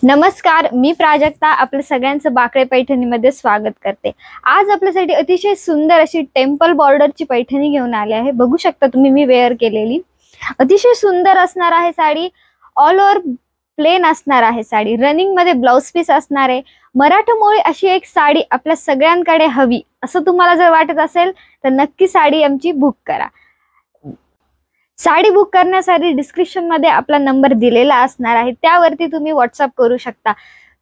नमस्कार, मी प्राजक्ता आपल्या सगळ्यांचं बाकळे पैठणीमध्ये स्वागत करते। आज आपल्यासाठी अतिशय सुंदर अशी टेम्पल बॉर्डरची पैठणी घेऊन आले आहे। बघू शकता तुम्ही मी वेअर केलेली अतिशय सुंदर असणार आहे साडी। ऑल ओव्हर प्लेन असणार आहे साडी, रनिंग मध्ये ब्लाउज पीस असणार आहे। मराठमोळी अशी एक साडी आपल्या सगळ्यांकडे हवी असं तुम्हाला जर वाटत असेल तर नक्की साडी आमची बुक करा। साडी बुक करण्यासाठी डिस्क्रिप्शन मध्ये आपला नंबर दिलेला असणार आहे, त्यावरती तुम्ही व्हॉट्सअप करू शकता।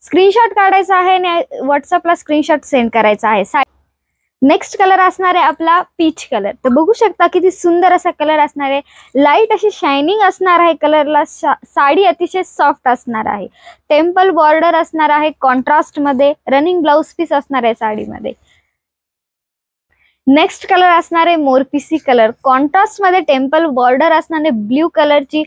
स्क्रीनशॉट काढायचा आहे आणि व्हॉट्सअपला स्क्रीनशॉट सेंड करायचा आहे। नेक्स्ट कलर असणार आहे आपला पीच कलर। तर बघू शकता किती सुंदर असा कलर असणार आहे। लाईट अशी शायनिंग असणार आहे कलरला। साडी अतिशय सॉफ्ट असणार आहे। टेम्पल बॉर्डर असणार आहे कॉन्ट्रास्ट मध्ये। रनिंग ब्लाउज पीस असणार आहे साडीमध्ये। नेक्स्ट कलर असणार आहे मोरपिसी कलर। कॉन्ट्रास्ट मध्ये टेम्पल बॉर्डर असणार आहे ब्ल्यू कलरची।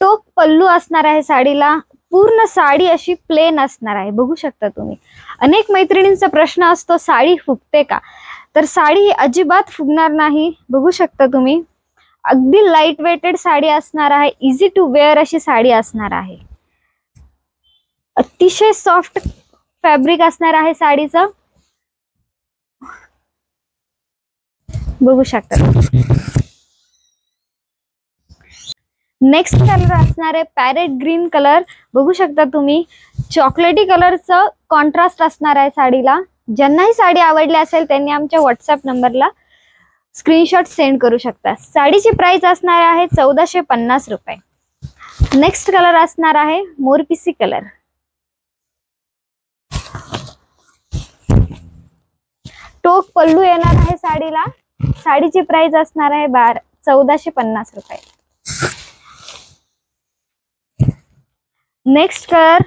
टोक पल्लू असणार आहे साडीला। पूर्ण साडी अशी प्लेन असणार आहे। बघू शकता तुम्ही। अनेक मैत्रिणींचा प्रश्न असतो साडी फुगते का, तर साडी ही अजिबात फुगणार नाही। बघू शकता तुम्ही अगदी लाईट वेटेड साडी असणार आहे। इझी टू वेअर अशी साडी असणार आहे। अतिशय सॉफ्ट फॅब्रिक असणार आहे साडीचं। बघू शकता। नेक्स्ट कलर असणार आहे पॅरेट ग्रीन कलर। बघू शकता तुम्ही चॉकलेटी कलरचं कॉन्ट्रास्ट असणार आहे साडीला। ज्यांनाही साडी आवडली असेल त्यांनी आमच्या व्हॉट्सअप नंबरला स्क्रीनशॉट सेंड करू शकता। साडीची प्राइस असणार आहे 1450 रुपये। नेक्स्ट कलर असणार आहे मोरपिसी कलर। टोक पल्लू येणार आहे साडीला। साडीची प्राइस असणार आहे 1450 रुपये। नेक्स्ट कलर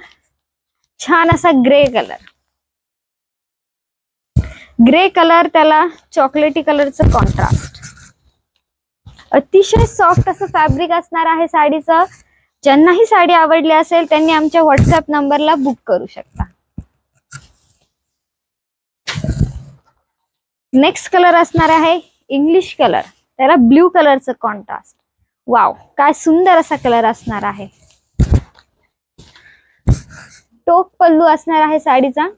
छान असा ग्रे कलर। ग्रे कलर त्याला चॉकलेटी कलरचं कॉन्ट्रास्ट। अतिशय सॉफ्ट असं फॅब्रिक असणार आहे साडीचं। ज्यांनाही साडी आवडली असेल त्यांनी आमच्या व्हॉट्सअप नंबरला बुक करू शकता। नेक्स्ट कलर असणार आहे इंग्लिश कलर। त्याला ब्ल्यू कलरचं कॉन्ट्रास्ट। वाव, काय सुंदर असा कलर असणार आहे। टोक पल्लू असणार आहे साडीचा।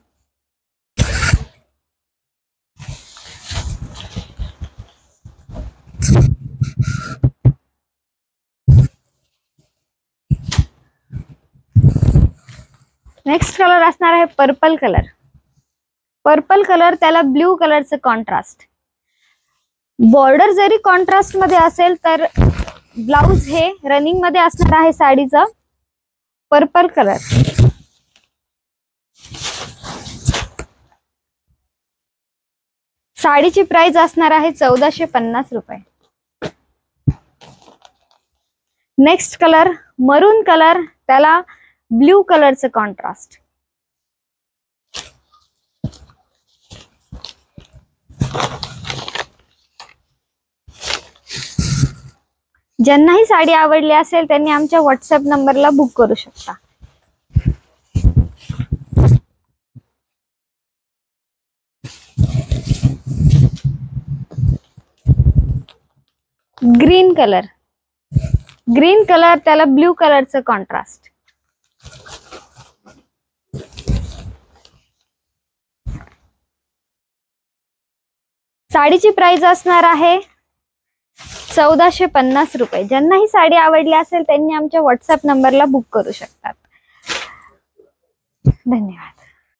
नेक्स्ट कलर असणार आहे पर्पल कलर। पर्पल कलर त्याला ब्ल्यू कलरचं कॉन्ट्रास्ट। बॉर्डर जरी कॉन्ट्रास्ट मध्ये असेल तर ब्लाउज हे रनिंग मध्ये असणार आहे साडीचं। Purple colour. साडीची प्राइस असणार आहे 1450 रुपये। Next colour maroon colour. त्याला ब्ल्यू कलरचं कॉन्ट्रास्ट। ज्यांनाही साडी आवडली असेल त्यांनी आमच्या व्हॉट्सअप नंबरला बुक करू शकता। Green colour. ग्रीन कलर त्याला ब्ल्यू कलरचं कॉन्ट्रास्ट। साडीची प्राइस असणार आहे 1450 रुपये। ज्यांनाही साडी आवडली असेल त्यांनी आमच्या व्हॉट्सअप नंबरला बुक करू शकतात। धन्यवाद।